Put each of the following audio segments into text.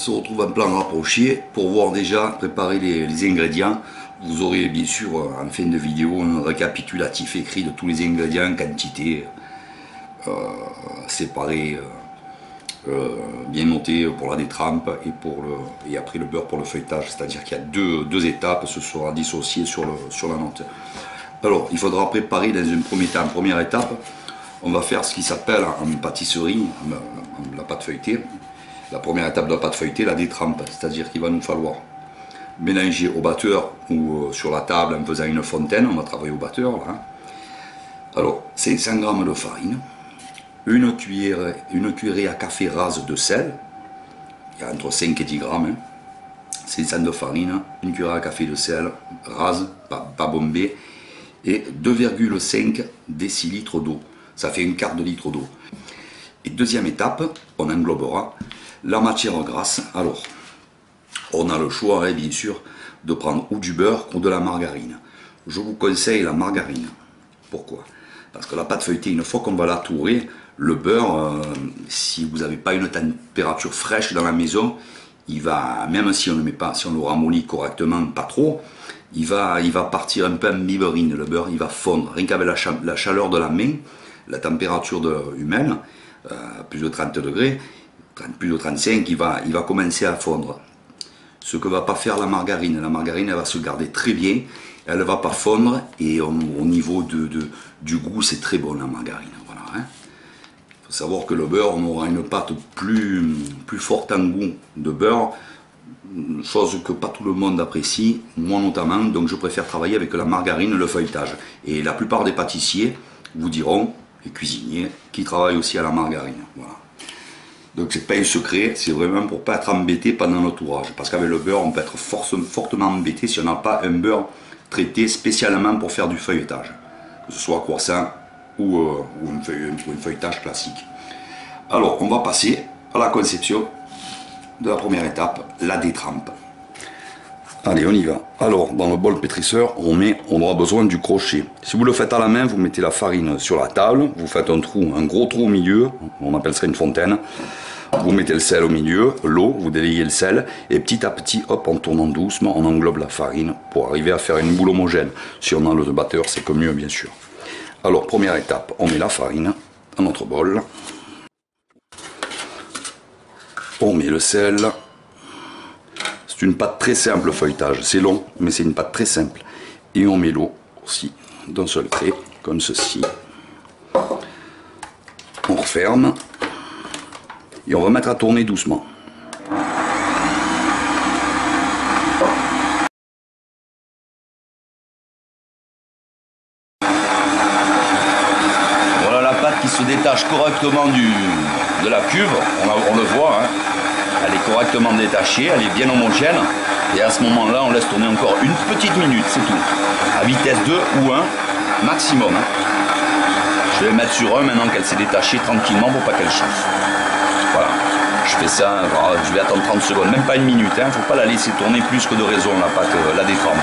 se retrouve en plan rapproché pour voir déjà préparer les ingrédients. Vous aurez bien sûr en fin de vidéo un récapitulatif écrit de tous les ingrédients, quantité, séparés, bien noté pour la détrempe et après le beurre pour le feuilletage. C'est-à-dire qu'il y a deux étapes, ce sera dissocié sur la note. Alors il faudra préparer dans un premier temps, en première étape, on va faire ce qui s'appelle en pâtisserie, la pâte feuilletée. La première étape de la pâte feuilletée, la détrempe, c'est-à-dire qu'il va nous falloir mélanger au batteur ou sur la table en faisant une fontaine, on va travailler au batteur là. Alors, 500 g de farine, une cuillerée à café rase de sel, il y a entre 5 et 10 grammes, 500 de farine, une cuillerée à café de sel rase, pas bombée, et 2,5 décilitres d'eau, ça fait un quart de litre d'eau. Et deuxième étape, on englobera la matière grasse. Alors, on a le choix, hein, bien sûr, de prendre ou du beurre ou de la margarine. Je vous conseille la margarine. Pourquoi? Parce que la pâte feuilletée, une fois qu'on va la tourer, le beurre, si vous n'avez pas une température fraîche dans la maison, il va, même si on ne met pas, si on le ramollit correctement, pas trop, il va partir un peu en biberine, le beurre, il va fondre. Rien qu'avec la chaleur de la main, la température humaine, plus de 30 degrés, plus de 35, il va commencer à fondre. Ce que va pas faire la margarine elle va se garder très bien, elle ne va pas fondre et au niveau du goût c'est très bon la margarine. Voilà, hein. Faut savoir que le beurre, on aura une pâte plus forte en goût de beurre, chose que pas tout le monde apprécie, moi notamment, donc je préfère travailler avec la margarine, le feuilletage. Et la plupart des pâtissiers vous diront, les cuisiniers, qui travaillent aussi à la margarine. Voilà. Donc c'est pas un secret, c'est vraiment pour pas être embêté pendant l'entourage. Parce qu'avec le beurre, on peut être fortement embêté si on n'a pas un beurre traité spécialement pour faire du feuilletage. Que ce soit croissant ou un feuilletage classique. Alors on va passer à la conception de la première étape, la détrempe. Allez, on y va. Alors, dans le bol pétrisseur, on aura besoin du crochet. Si vous le faites à la main, vous mettez la farine sur la table, vous faites un gros trou au milieu, on appelle ça une fontaine. Vous mettez le sel au milieu, l'eau, vous délayez le sel, et petit à petit, hop, en tournant doucement, on englobe la farine pour arriver à faire une boule homogène. Si on a le batteur, c'est que mieux, bien sûr. Alors, première étape, on met la farine dans notre bol. On met le sel. C'est une pâte très simple, le feuilletage. C'est long, mais c'est une pâte très simple. Et on met l'eau aussi, d'un seul trait, comme ceci. On referme. Et on va mettre à tourner doucement. Voilà la pâte qui se détache correctement de la cuve. On le voit, hein. Elle est correctement détachée, elle est bien homogène. Et à ce moment-là, on laisse tourner encore une petite minute, c'est tout. À vitesse 2 ou 1 maximum. Je vais mettre sur 1 maintenant qu'elle s'est détachée tranquillement pour pas qu'elle chauffe. Voilà. Je fais ça, je vais attendre 30 secondes, même pas une minute. Il ne faut pas la laisser tourner plus que de raison, la pâte, la détrempe.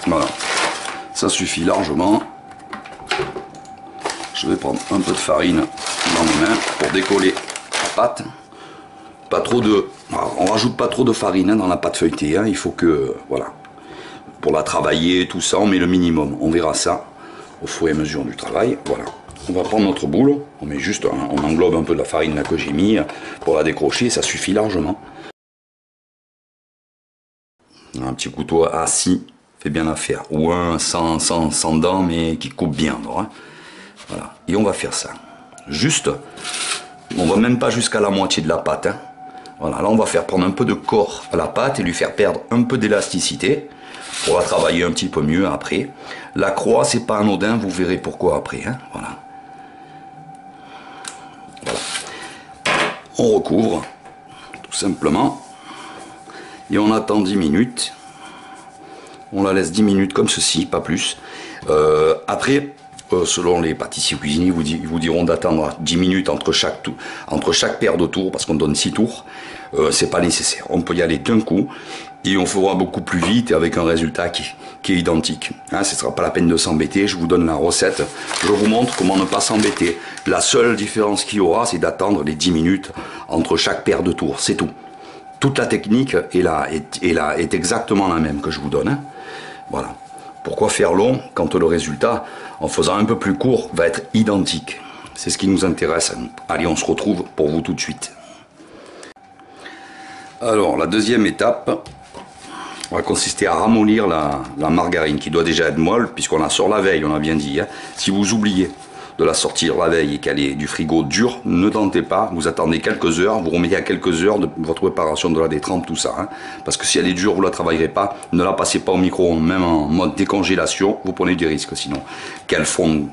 Voilà. Ça suffit largement. Je vais prendre un peu de farine dans mes mains pour décoller la pâte. Pas trop de... On rajoute pas trop de farine hein, dans la pâte feuilletée. Hein. Il faut que... Voilà. Pour la travailler, tout ça, on met le minimum. On verra ça au fur et à mesure du travail. Voilà. On va prendre notre boule. On met juste... On englobe un peu de la farine là, que j'ai mis pour la décrocher. Ça suffit largement. Un petit couteau assis fait bien l'affaire. Ou un sans dents, mais qui coupe bien. Alors, hein. Voilà, et on va faire ça. Juste, on va même pas jusqu'à la moitié de la pâte. Hein. Voilà, là on va faire prendre un peu de corps à la pâte et lui faire perdre un peu d'élasticité pour la travailler un petit peu mieux après. La croix, c'est pas anodin, vous verrez pourquoi après. Hein. Voilà. Voilà. On recouvre, tout simplement, et on attend 10 minutes. On la laisse 10 minutes comme ceci, pas plus. Après, selon les pâtissiers cuisiniers, ils vous diront d'attendre 10 minutes entre chaque paire de tours, parce qu'on donne 6 tours. c'est pas nécessaire. On peut y aller d'un coup et on fera beaucoup plus vite et avec un résultat qui est identique. Hein, ce ne sera pas la peine de s'embêter, je vous donne la recette, je vous montre comment ne pas s'embêter. La seule différence qu'il y aura, c'est d'attendre les 10 minutes entre chaque paire de tours, c'est tout. Toute la technique est exactement la même que je vous donne. Hein. Voilà. Pourquoi faire long quand le résultat, en faisant un peu plus court, va être identique? C'est ce qui nous intéresse. Allez, on se retrouve pour vous tout de suite. Alors, la deuxième étape va consister à ramollir la margarine qui doit déjà être molle puisqu'on la sort la veille, on a bien dit. Hein. Si vous oubliez de la sortir la veille et qu'elle est du frigo dure, ne tentez pas, vous attendez quelques heures, vous remettez à quelques heures de votre préparation de la détrempe, tout ça. Hein. Parce que si elle est dure, vous ne la travaillerez pas, ne la passez pas au micro-ondes, même en mode décongélation, vous prenez des risques sinon. Qu'elle fonde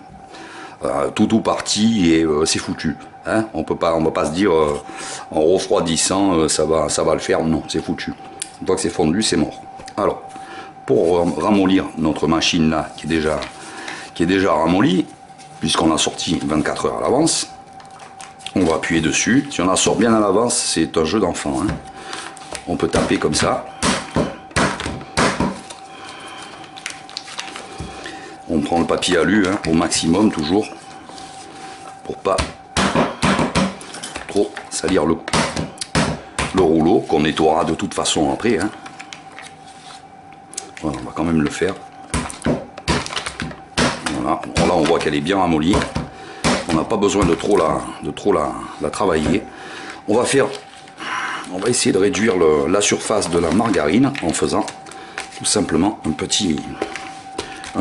tout ou partie et c'est foutu. Hein. On va pas se dire en refroidissant ça va le faire, non, c'est foutu. Une fois que c'est fondu, c'est mort. Alors, pour ramollir notre machine là, qui est déjà ramollie, puisqu'on l'a sorti 24 heures à l'avance, on va appuyer dessus. Si on la sort bien à l'avance, c'est un jeu d'enfant. Hein. On peut taper comme ça. On prend le papier alu hein, au maximum toujours, pour pas trop salir le rouleau, qu'on nettoiera de toute façon après. Hein. Voilà, on va quand même le faire. Voilà. Bon, là on voit qu'elle est bien ramollie. On n'a pas besoin de trop la travailler. On va essayer de réduire la surface de la margarine en faisant tout simplement un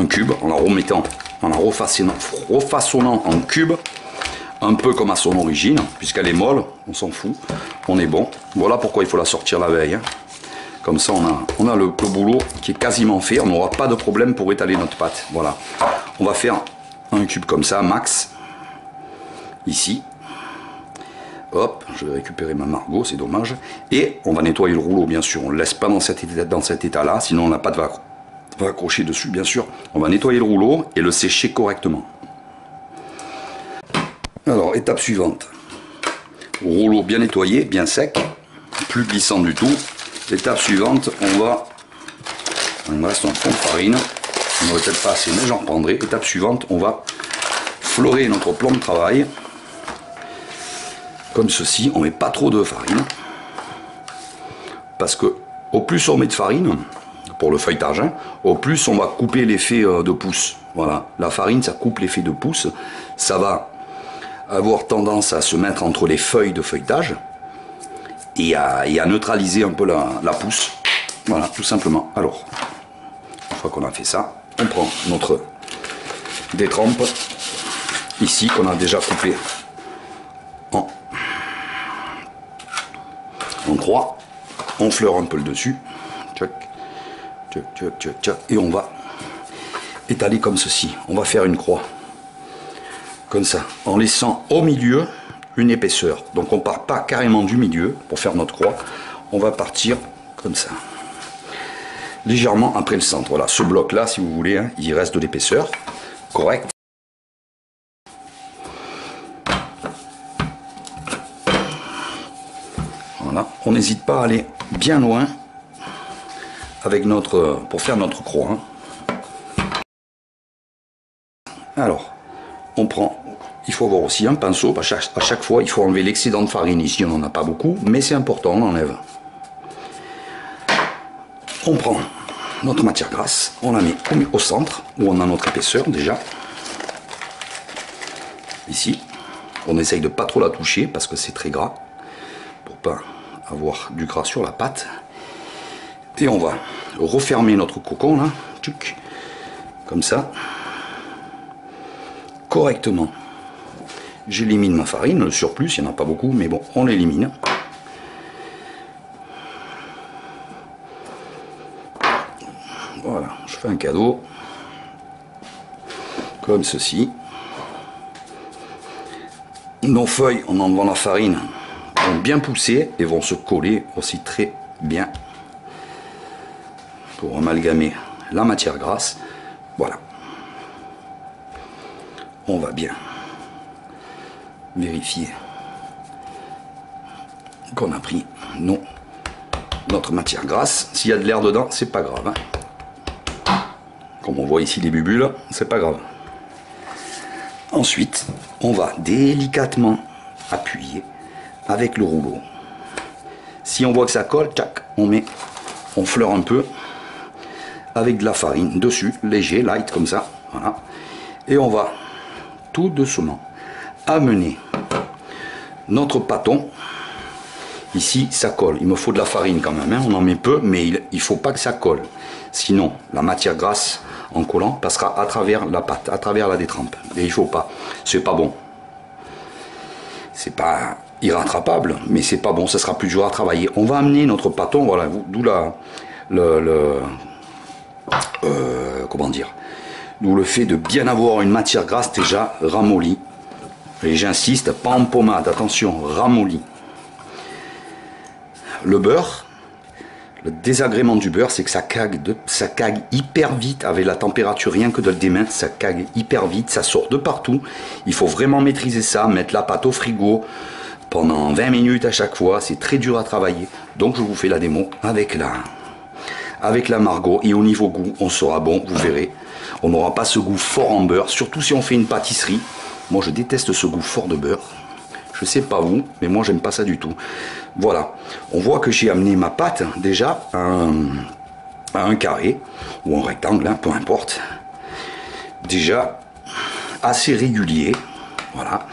cube, en la refaçonnant en cube, un peu comme à son origine, puisqu'elle est molle, on s'en fout, on est bon. Voilà pourquoi il faut la sortir la veille. Hein. Comme ça on a le boulot qui est quasiment fait, on n'aura pas de problème pour étaler notre pâte. Voilà. On va faire un cube comme ça, max, ici. Hop, je vais récupérer ma Margot, c'est dommage. Et on va nettoyer le rouleau, bien sûr. On ne le laisse pas dans cet état-là, sinon la pâte va accrocher dessus, bien sûr. On va nettoyer le rouleau et le sécher correctement. Alors, étape suivante. Rouleau bien nettoyé, bien sec, plus glissant du tout. Étape suivante, il me reste un fond de farine. On n'aurait peut-être pas assez, mais j'en reprendrai. Étape suivante, on va florer notre plan de travail. Comme ceci, on ne met pas trop de farine. Parce que au plus on met de farine, pour le feuilletage, hein, au plus on va couper l'effet de pouce. Voilà, la farine, ça coupe l'effet de pouce. Ça va avoir tendance à se mettre entre les feuilles de feuilletage et à neutraliser un peu la pousse. Voilà, tout simplement. Alors, une fois qu'on a fait ça, on prend notre détrempe ici qu'on a déjà coupé en croix. On fleure un peu le dessus. Tchac, tchac, tchac, tchac, tchac, et on va étaler comme ceci. On va faire une croix. Comme ça, en laissant au milieu une épaisseur. Donc on part pas carrément du milieu pour faire notre croix. On va partir comme ça. Légèrement après le centre. Voilà, ce bloc là, si vous voulez, hein, il reste de l'épaisseur. Correct. Voilà. On n'hésite pas à aller bien loin avec pour faire notre croix. Hein. Alors, on prend, il faut avoir aussi un pinceau, à chaque fois il faut enlever l'excédent de farine, ici on n'en a pas beaucoup, mais c'est important, on enlève. On prend notre matière grasse, on la met au centre, où on a notre épaisseur déjà. Ici, on essaye de pas trop la toucher, parce que c'est très gras, pour pas avoir du gras sur la pâte. Et on va refermer notre cocon là, comme ça. Correctement. J'élimine ma farine, le surplus, il n'y en a pas beaucoup, mais bon, on l'élimine. Voilà, je fais un cadeau, comme ceci. Nos feuilles, en enlevant la farine, vont bien pousser et vont se coller aussi très bien pour amalgamer la matière grasse. Voilà. On va bien vérifier qu'on a pris notre matière grasse. S'il y a de l'air dedans, c'est pas grave. Hein. Comme on voit ici les bulles, c'est pas grave. Ensuite, on va délicatement appuyer avec le rouleau. Si on voit que ça colle, tac, on fleure un peu avec de la farine dessus, léger, light comme ça, voilà. Et on va tout doucement amener notre pâton. Ici, ça colle. Il me faut de la farine quand même, hein. On en met peu, mais il ne faut pas que ça colle. Sinon, la matière grasse en collant passera à travers la pâte, à travers la détrempe. Et il faut pas. C'est pas bon. C'est pas irrattrapable, mais c'est pas bon. Ça sera plus dur à travailler. On va amener notre pâton, voilà, d'où comment dire, d'où le fait de bien avoir une matière grasse déjà ramollie. Et j'insiste, pas en pommade, attention, ramollie. Le beurre, le désagrément du beurre, c'est que ça cague hyper vite avec la température, rien que de le démettre, ça cague hyper vite, ça sort de partout. Il faut vraiment maîtriser ça, mettre la pâte au frigo pendant 20 minutes à chaque fois, c'est très dur à travailler. Donc je vous fais la démo avec la Margot, et au niveau goût, on sera bon, vous verrez. On n'aura pas ce goût fort en beurre, surtout si on fait une pâtisserie. Moi je déteste ce goût fort de beurre. Je sais pas vous, mais moi j'aime pas ça du tout. Voilà, on voit que j'ai amené ma pâte déjà à un carré ou un rectangle, hein, peu importe. Déjà assez régulier, voilà,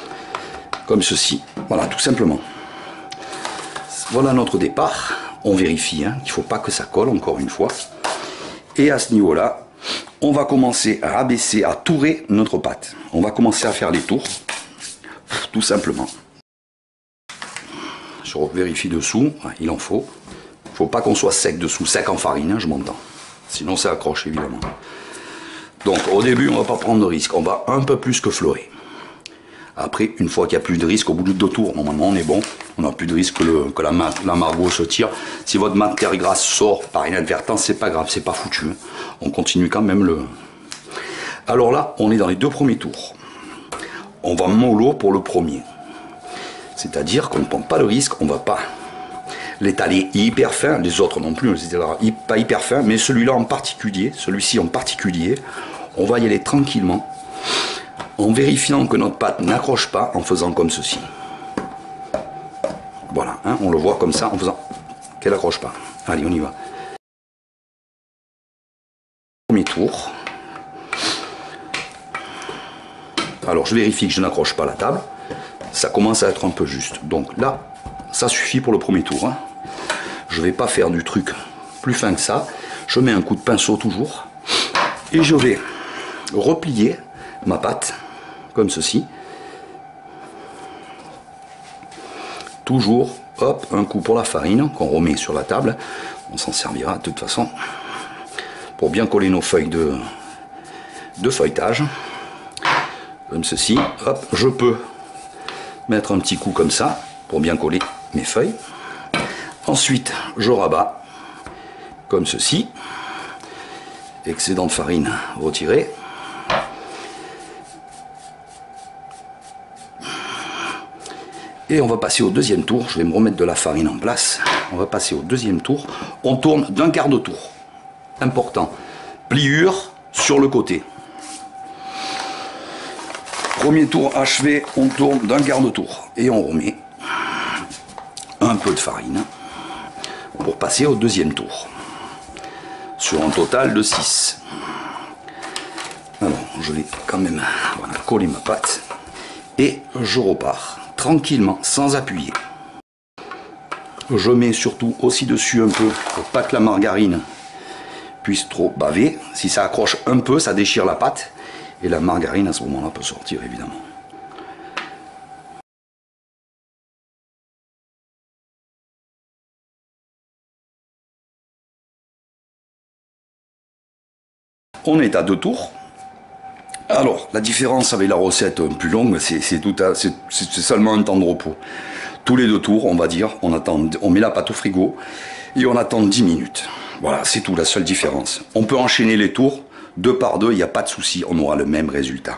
comme ceci, voilà, tout simplement. Voilà notre départ. On vérifie hein, qu'il ne faut pas que ça colle encore une fois. Et à ce niveau-là, on va commencer à abaisser, à tourer notre pâte. On va commencer à faire les tours, tout simplement. Je vérifie dessous, il en faut. Il ne faut pas qu'on soit sec dessous, sec en farine, hein, je m'entends. Sinon ça accroche évidemment. Donc au début on ne va pas prendre de risque, on va un peu plus que fleurer. Après, une fois qu'il n'y a plus de risque, au bout de 2 tours, normalement on est bon. On n'a plus de risque que la Margot se tire. Si votre matière grasse sort par inadvertance, c'est pas grave, c'est pas foutu. Hein. On continue quand même le... Alors là, on est dans les 2 premiers tours. On va mollo pour le premier. C'est-à-dire qu'on ne prend pas le risque, on ne va pas l'étaler hyper fin, les autres non plus, pas hyper fin, mais celui-là en particulier, celui-ci en particulier, on va y aller tranquillement, en vérifiant que notre pâte n'accroche pas, en faisant comme ceci. Voilà, hein, on le voit comme ça, en faisant qu'elle n'accroche pas. Allez, on y va. Premier tour. Alors, je vérifie que je n'accroche pas la table. Ça commence à être un peu juste. Donc là, ça suffit pour le premier tour. Hein. Je ne vais pas faire du truc plus fin que ça. Je mets un coup de pinceau toujours. Et je vais replier ma pâte, comme ceci. Toujours, hop, un coup pour la farine, qu'on remet sur la table. On s'en servira de toute façon. Pour bien coller nos feuilles de feuilletage. Comme ceci. Hop, je peux mettre un petit coup comme ça pour bien coller mes feuilles. Ensuite je rabats comme ceci, excédent de farine retiré, et on va passer au deuxième tour. Je vais me remettre de la farine en place. On va passer au deuxième tour. On tourne d'un quart de tour, important, pliure sur le côté. Premier tour achevé, on tourne d'un quart de tour et on remet un peu de farine pour passer au deuxième tour sur un total de 6. Alors je vais quand même voilà, coller ma pâte et je repars tranquillement sans appuyer. Je mets surtout aussi dessus un peu pour pas que la margarine puisse trop baver. Si ça accroche un peu, ça déchire la pâte. Et la margarine à ce moment-là peut sortir évidemment. On est à 2 tours. Alors la différence avec la recette plus longue, c'est seulement un temps de repos. Tous les 2 tours, on va dire, on met la pâte au frigo et on attend 10 minutes. Voilà, c'est tout, la seule différence. On peut enchaîner les tours 2 par 2, il n'y a pas de souci, on aura le même résultat.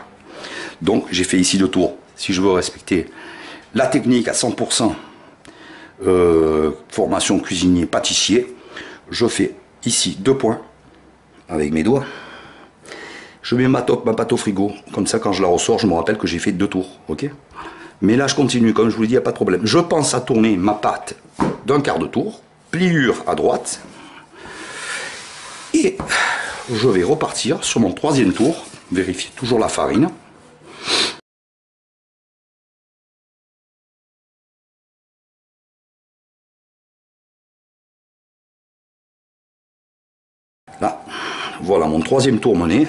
Donc j'ai fait ici 2 tours. Si je veux respecter la technique à 100%, formation cuisinier pâtissier, je fais ici 2 points avec mes doigts. Je mets ma pâte au frigo, comme ça quand je la ressors, je me rappelle que j'ai fait 2 tours, ok? Mais là je continue, comme je vous l'ai dit, il n'y a pas de problème. Je pense à tourner ma pâte d'1/4 de tour, pliure à droite, et je vais repartir sur mon 3e tour, vérifier toujours la farine. Là, voilà mon 3e tour mené.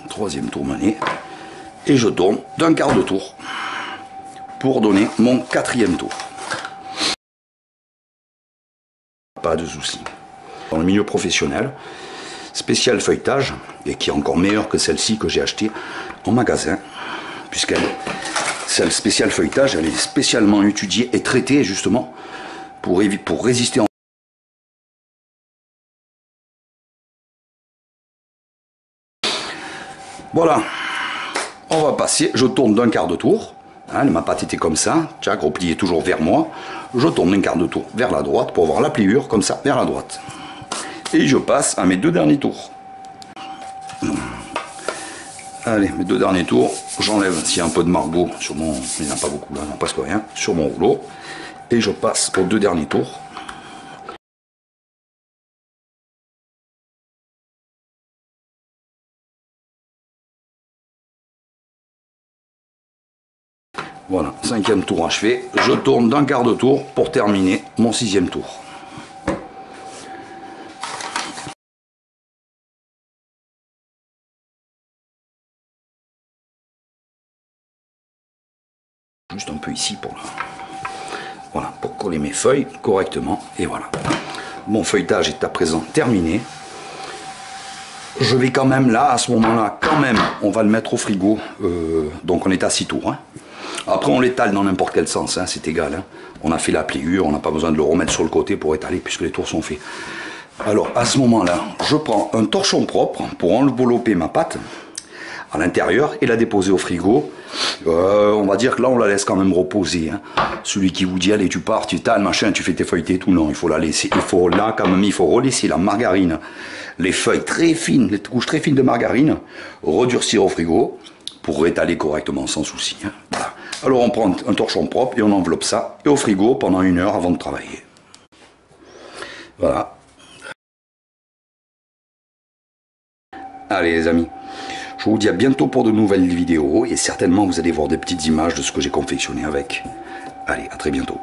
Troisième tour mené. Et je tourne d'1/4 de tour pour donner mon 4e tour. Pas de souci. Dans le milieu professionnel, spécial feuilletage, et qui est encore meilleure que celle-ci que j'ai achetée en magasin, celle spéciale feuilletage, elle est spécialement étudiée et traitée justement pour résister en... Voilà, on va passer, je tourne d'1/4 de tour, hein, ma pâte était comme ça, tchac, repliée toujours vers moi, je tourne d'1/4 de tour vers la droite pour avoir la pliure comme ça vers la droite. Et je passe à mes 2 derniers tours. Allez, mes 2 derniers tours, j'enlève s'il y a un peu de margot sur mon, il n'y en a pas beaucoup là, non, presque rien, sur mon rouleau, et je passe aux 2 derniers tours. Voilà, 5e tour achevé, je tourne d'1/4 de tour pour terminer mon 6e tour. Juste un peu ici pour, voilà, pour coller mes feuilles correctement, et voilà. Mon feuilletage est à présent terminé. Je vais quand même là, à ce moment-là, quand même, on va le mettre au frigo, donc on est à 6 tours. Hein. Après on l'étale dans n'importe quel sens, hein, c'est égal. Hein. On a fait la pliure, on n'a pas besoin de le remettre sur le côté pour étaler puisque les tours sont faits. Alors à ce moment-là, je prends un torchon propre pour envelopper ma pâte à l'intérieur et la déposer au frigo. On va dire que là on la laisse quand même reposer. Hein. Celui qui vous dit allez tu pars, tu étales, machin, tu fais tes feuilletés, tout, non, il faut la laisser. Il faut là quand même, il faut relaisser la margarine, les feuilles très fines, les couches très fines de margarine, redurcir au frigo pour étaler correctement sans souci. Hein. Voilà. Alors on prend un torchon propre et on enveloppe ça et au frigo pendant 1 heure avant de travailler. Voilà. Allez les amis, je vous dis à bientôt pour de nouvelles vidéos et certainement vous allez voir des petites images de ce que j'ai confectionné avec. Allez, à très bientôt.